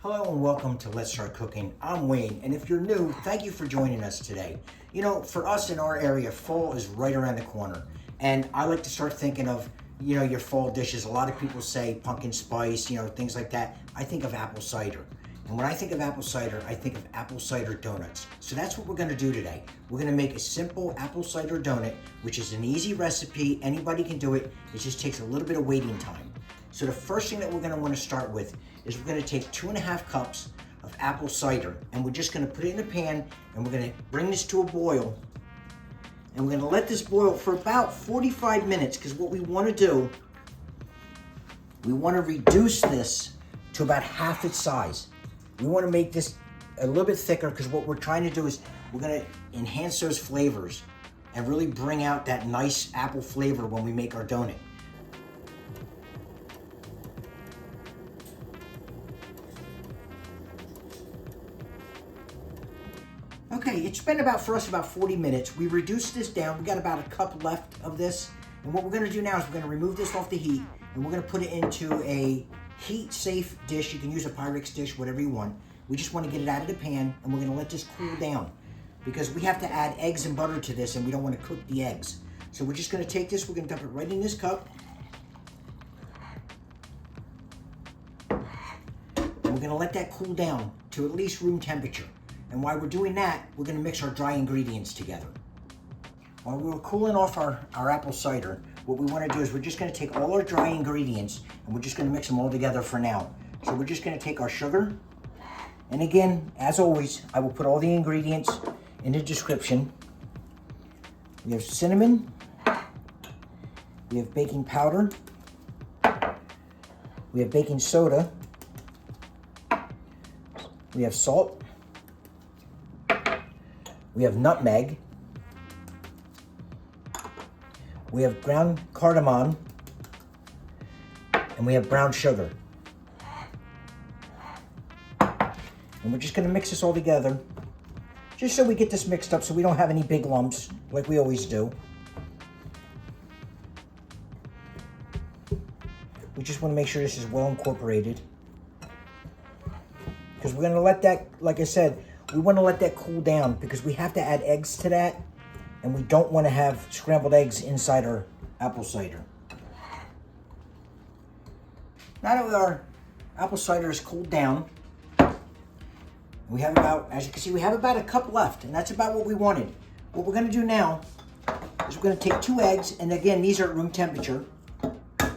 Hello and welcome to Let's Start Cooking. I'm Wayne, and if you're new, thank you for joining us today. You know, for us in our area, fall is right around the corner, and I like to start thinking of, your fall dishes. A lot of people say pumpkin spice, things like that. I think of apple cider. And when I think of apple cider, I think of apple cider donuts. So that's what we're gonna do today. We're gonna make a simple apple cider donut, which is an easy recipe. Anybody can do it. It just takes a little bit of waiting time. So the first thing that we're gonna wanna start with is we're gonna take 2.5 cups of apple cider, and we're just gonna put it in a pan, and we're gonna bring this to a boil. And we're gonna let this boil for about 45 minutes, because what we wanna do, we wanna reduce this to about half its size. We wanna make this a little bit thicker, because what we're trying to do is we're gonna enhance those flavors and really bring out that nice apple flavor when we make our donut. Okay, it's been about 40 minutes. We reduced this down. We got about a cup left of this. And what we're gonna do now is we're gonna remove this off the heat, and we're gonna put it into a heat-safe dish. You can use a Pyrex dish, whatever you want. We just wanna get it out of the pan, and we're gonna let this cool down, because we have to add eggs and butter to this, and we don't wanna cook the eggs. So we're just gonna take this, we're gonna dump it right in this cup. And we're gonna let that cool down to at least room temperature. And while we're doing that, we're gonna mix our dry ingredients together. While we're cooling off our apple cider, what we wanna do is we're just gonna take all our dry ingredients and we're just gonna mix them all together for now. So we're just gonna take our sugar, and again, as always, I will put all the ingredients in the description. We have cinnamon, we have baking powder, we have baking soda, we have salt, we have nutmeg, we have ground cardamom, and we have brown sugar. And we're just gonna mix this all together, just so we get this mixed up so we don't have any big lumps like we always do. We just wanna make sure this is well incorporated, because we're gonna let that, like I said, we want to let that cool down, because we have to add eggs to that, and we don't want to have scrambled eggs inside our apple cider. Now that our apple cider is cooled down, we have about, as you can see, we have about a cup left, and that's about what we wanted. What we're going to do now is we're going to take 2 eggs, and again, these are at room temperature. And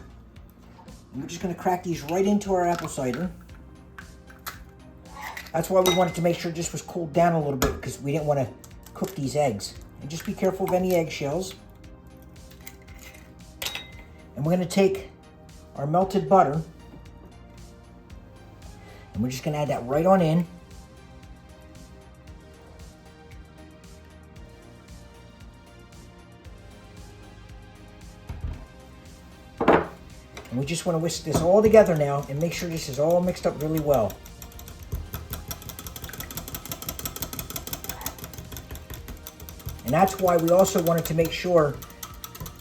we're just going to crack these right into our apple cider. That's why we wanted to make sure this was cooled down a little bit, because we didn't want to cook these eggs. And just be careful of any eggshells. And we're going to take our melted butter, and we're just going to add that right on in. And we just want to whisk this all together now and make sure this is all mixed up really well. And that's why we also wanted to make sure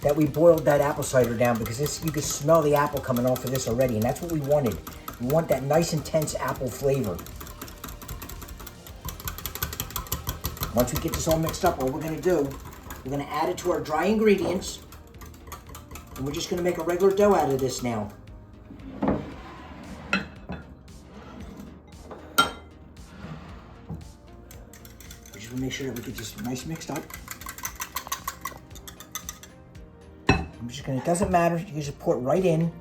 that we boiled that apple cider down, because this, you can smell the apple coming off of this already, and that's what we wanted. We want that nice intense apple flavor. Once we get this all mixed up, what we're gonna do, we're gonna add it to our dry ingredients, and we're just gonna make a regular dough out of this now. We'll make sure that we get this nice mixed up. I'm just gonna, it doesn't matter, you can just pour it right in.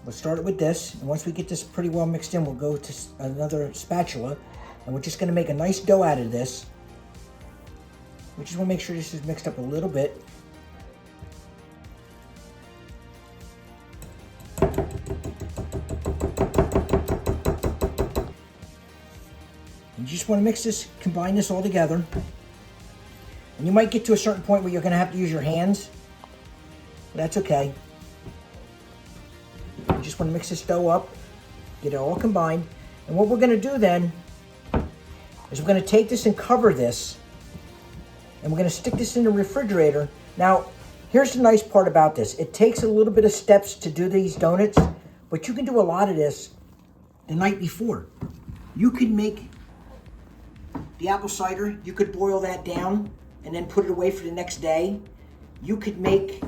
Let's start it with this, and once we get this pretty well mixed in, we'll go to another spatula, and we're just gonna make a nice dough out of this. We just wanna make sure this is mixed up a little bit. You just want to mix this, combine this all together. And you might get to a certain point where you're going to have to use your hands. But that's okay. You just want to mix this dough up, get it all combined. And what we're going to do then is we're going to take this and cover this. And we're going to stick this in the refrigerator. Now, here's the nice part about this. It takes a little bit of steps to do these donuts, But you can do a lot of this the night before. You could make the apple cider, you could boil that down and then put it away for the next day. You could make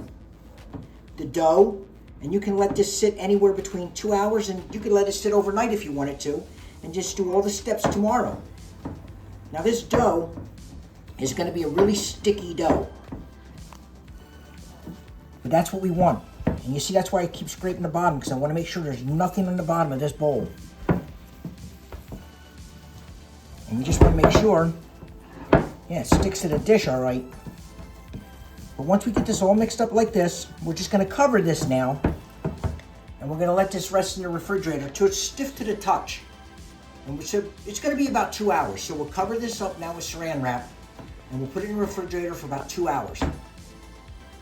the dough, and you can let this sit anywhere between 2 hours, and you could let it sit overnight if you wanted to, and just do all the steps tomorrow. Now this dough is going to be a really sticky dough. But that's what we want. And you see, that's why I keep scraping the bottom, because I want to make sure there's nothing on the bottom of this bowl. And we just want to make sure, yeah, it sticks to the dish all right. But once we get this all mixed up like this, we're just going to cover this now. And we're going to let this rest in the refrigerator till it's stiff to the touch. And so it's going to be about 2 hours. So we'll cover this up now with saran wrap. And we'll put it in the refrigerator for about 2 hours.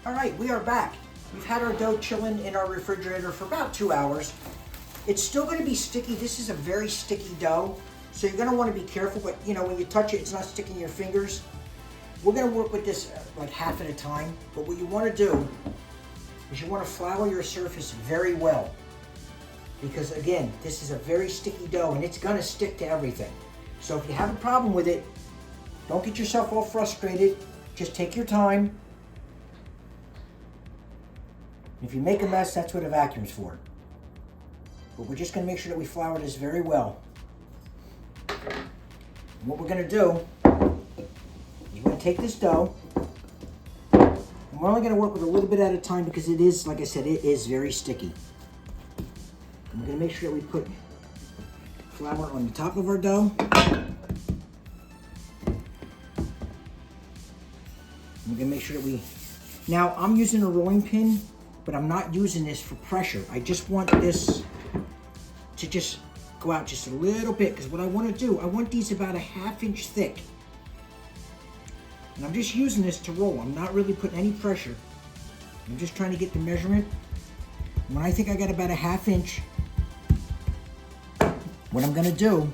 All right, we are back. We've had our dough chilling in our refrigerator for about 2 hours. It's still going to be sticky. This is a very sticky dough. So you're going to want to be careful, but you know, when you touch it, it's not sticking your fingers. We're going to work with this like half at a time, but what you want to do is you want to flour your surface very well. Because again, this is a very sticky dough and it's going to stick to everything. So if you have a problem with it, don't get yourself all frustrated. Just take your time. If you make a mess, that's what a vacuum's for. But we're just going to make sure that we flour this very well. And what we're going to do is we're going to take this dough, and we're only going to work with a little bit at a time because it is, like I said, it is very sticky. And we're going to make sure that we put flour on the top of our dough. And we're going to make sure that now I'm using a rolling pin, but I'm not using this for pressure. I just want this to just go out just a little bit, because what I want to do, I want these about a ½ inch thick. And I'm just using this to roll. I'm not really putting any pressure. I'm just trying to get the measurement. And when I think I got about a ½ inch, what I'm going to do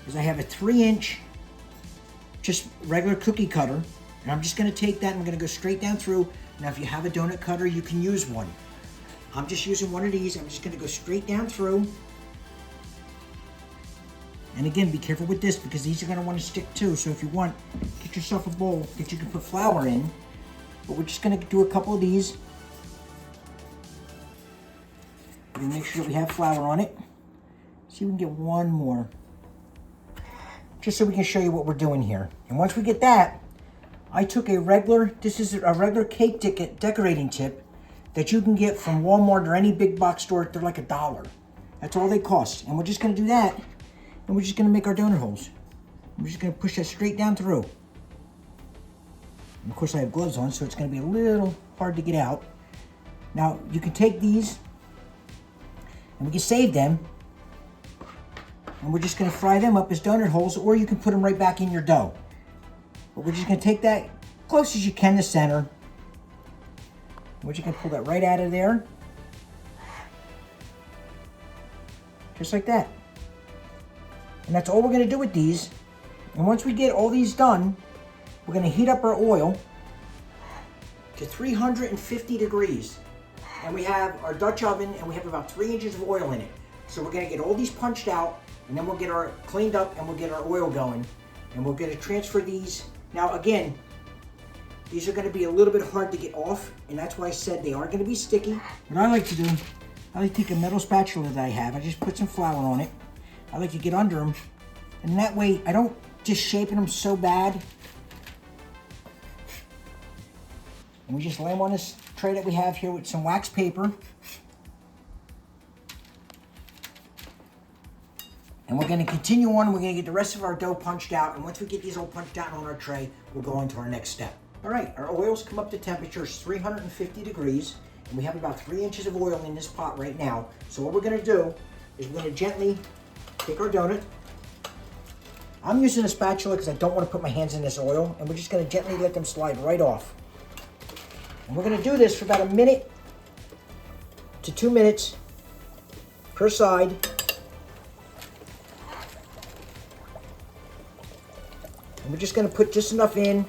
is I have a 3-inch just regular cookie cutter, and I'm just going to take that and I'm going to go straight down through. Now if you have a donut cutter, you can use one. I'm just using one of these. I'm just going to go straight down through. And again, be careful with this because these are going to want to stick too. So if you want, get yourself a bowl that you can put flour in. But we're just going to do a couple of these. We're going to make sure that we have flour on it. See if we can get one more. Just so we can show you what we're doing here. And once we get that, I took this is a regular cake decorating tip that you can get from Walmart or any big box store. They're like $1. That's all they cost. And we're just going to do that. And we're just going to make our donut holes. We're just going to push that straight down through. And of course I have gloves on, so it's going to be a little hard to get out. Now you can take these and we can save them. And we're just going to fry them up as donut holes, or you can put them right back in your dough. But we're just going to take that close as you can to center. We're just going to pull that right out of there. Just like that. And that's all we're going to do with these. And once we get all these done, we're going to heat up our oil to 350 degrees. And we have our Dutch oven, and we have about 3 inches of oil in it. So we're going to get all these punched out, and then we'll get our cleaned up, and we'll get our oil going. And we're going to transfer these. Now again, these are going to be a little bit hard to get off, and that's why I said they are going to be sticky. What I like to do, I like to take a metal spatula that I have. I just put some flour on it. I like to get under them, and that way I don't just shaping them so bad. And we just lay them on this tray that we have here with some wax paper. And we're going to continue on. We're going to get the rest of our dough punched out, and once we get these all punched out on our tray, we'll go on to our next step. All right, our oils come up to temperatures 350 degrees, and we have about 3 inches of oil in this pot right now. So what we're going to do is we're going to gently take our donut. I'm using a spatula because I don't want to put my hands in this oil, and we're just going to gently let them slide right off. And we're going to do this for about 1 minute to 2 minutes per side. And we're just going to put just enough in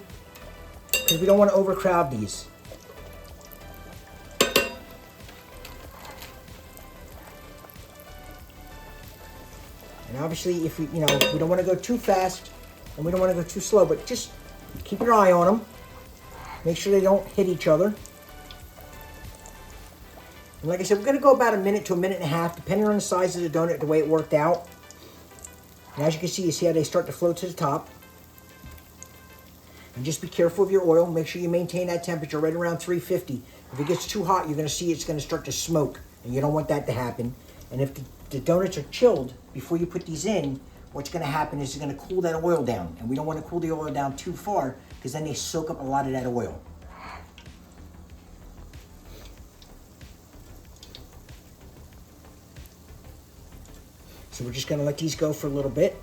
because we don't want to overcrowd these. And obviously, if we don't want to go too fast and we don't want to go too slow, but just keep your eye on them. Make sure they don't hit each other. And like I said, we're going to go about a minute to a minute and a half, depending on the size of the donut, the way it worked out. And as you can see, you see how they start to float to the top. And just be careful of your oil. Make sure you maintain that temperature right around 350. If it gets too hot, you're going to see it's going to start to smoke. And you don't want that to happen. And if the donuts are chilled before you put these in, what's going to happen is it's going to cool that oil down. And we don't want to cool the oil down too far because then they soak up a lot of that oil. So we're just going to let these go for a little bit.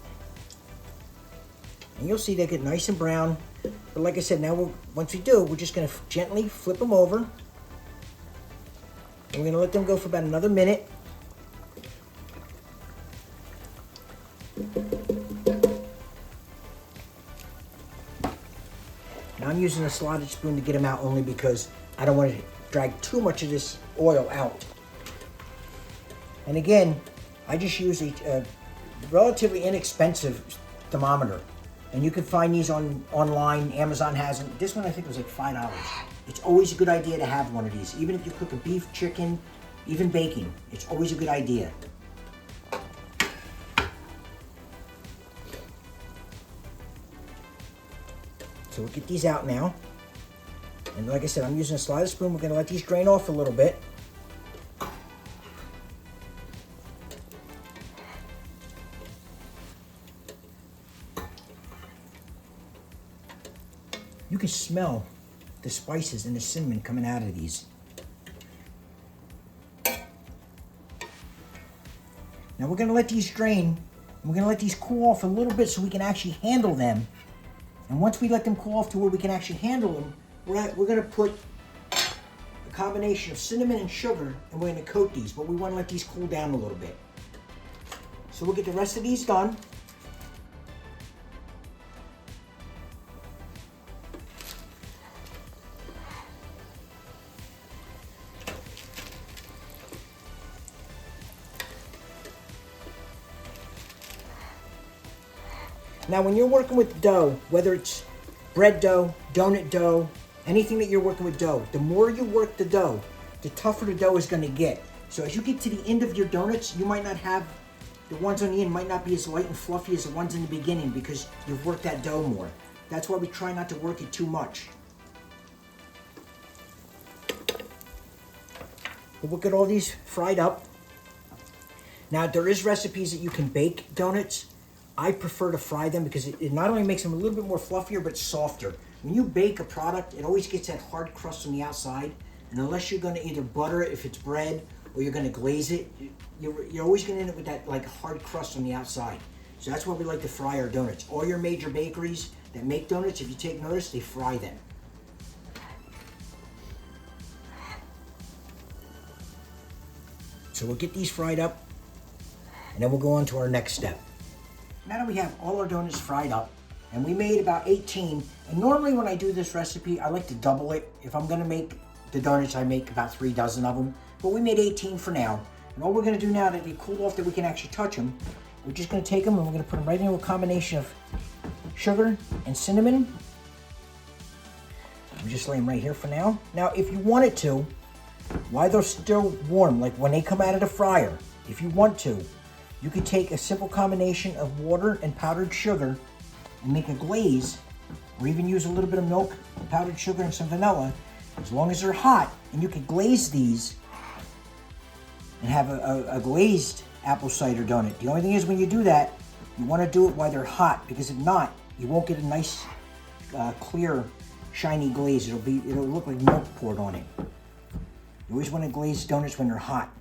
And you'll see they get nice and brown. But like I said, now once we do, we're just going to gently flip them over. And we're going to let them go for about another minute. Now I'm using a slotted spoon to get them out only because I don't want to drag too much of this oil out. And again, I just use a relatively inexpensive thermometer. And you can find these online. Amazon has them. This one I think was like $5. It's always a good idea to have one of these. Even if you cook a beef, chicken, even baking, it's always a good idea. So we'll get these out now. And like I said, I'm using a slotted spoon. We're going to let these drain off a little bit. You can smell the spices and the cinnamon coming out of these. Now we're going to let these drain. We're going to let these cool off a little bit so we can actually handle them. And once we let them cool off to where we can actually handle them, we're going to put a combination of cinnamon and sugar, and we're going to coat these. But we want to let these cool down a little bit. So we'll get the rest of these done. Now when you're working with dough, whether it's bread dough, donut dough, anything that you're working with dough, the more you work the dough, the tougher the dough is going to get. So as you get to the end of your donuts, you might not have, the ones on the end might not be as light and fluffy as the ones in the beginning because you've worked that dough more. That's why we try not to work it too much. But we'll get all these fried up. Now there is recipes that you can bake donuts. I prefer to fry them because it not only makes them a little bit more fluffier, but softer. When you bake a product, it always gets that hard crust on the outside. And unless you're going to either butter it if it's bread or you're going to glaze it, you're always going to end up with that like hard crust on the outside. So that's why we like to fry our donuts. All your major bakeries that make donuts, if you take notice, they fry them. So we'll get these fried up and then we'll go on to our next step. Now that we have all our donuts fried up, and we made about 18, and normally when I do this recipe, I like to double it. If I'm gonna make the donuts, I make about 3 dozen of them, but we made 18 for now. And all we're gonna do now that they cooled off that we can actually touch them, we're just gonna take them and we're gonna put them right into a combination of sugar and cinnamon. I'm just laying right here for now. Now, if you wanted to, while they're still warm, like when they come out of the fryer, if you want to, you could take a simple combination of water and powdered sugar and make a glaze, or even use a little bit of milk, powdered sugar, and some vanilla, as long as they're hot. And you could glaze these and have a glazed apple cider donut. The only thing is when you do that, you want to do it while they're hot, because if not, you won't get a nice, clear, shiny glaze. It'll look like milk poured on it. You always want to glaze donuts when they're hot.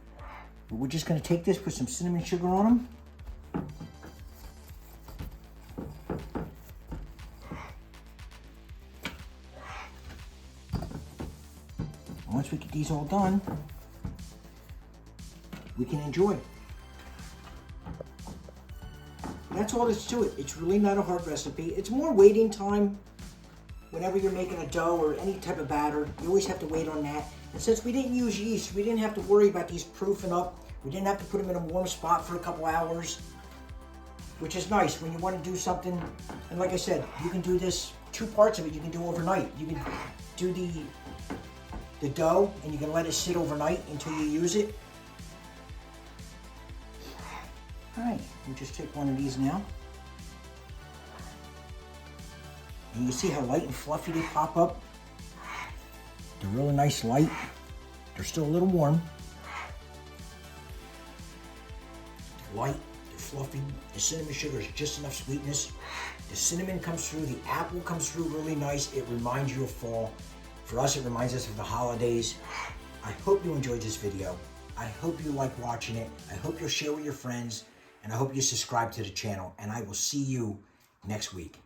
But we're just going to take this, put some cinnamon sugar on them. And once we get these all done, we can enjoy. That's all there's to it. It's really not a hard recipe. It's more waiting time. Whenever you're making a dough or any type of batter, you always have to wait on that. And since we didn't use yeast, we didn't have to worry about these proofing up. We didn't have to put them in a warm spot for a couple hours. which is nice when you want to do something. And like I said, you can do this, 2 parts of it you can do overnight. You can do the dough and you can let it sit overnight until you use it. All right, we'll just take one of these now. And you see how light and fluffy they pop up? They're really nice light. They're still a little warm. They're light, they're fluffy. The cinnamon sugar is just enough sweetness. The cinnamon comes through, the apple comes through really nice. It reminds you of fall. For us, it reminds us of the holidays. I hope you enjoyed this video. I hope you like watching it. I hope you'll share with your friends. And I hope you subscribe to the channel. And I will see you next week.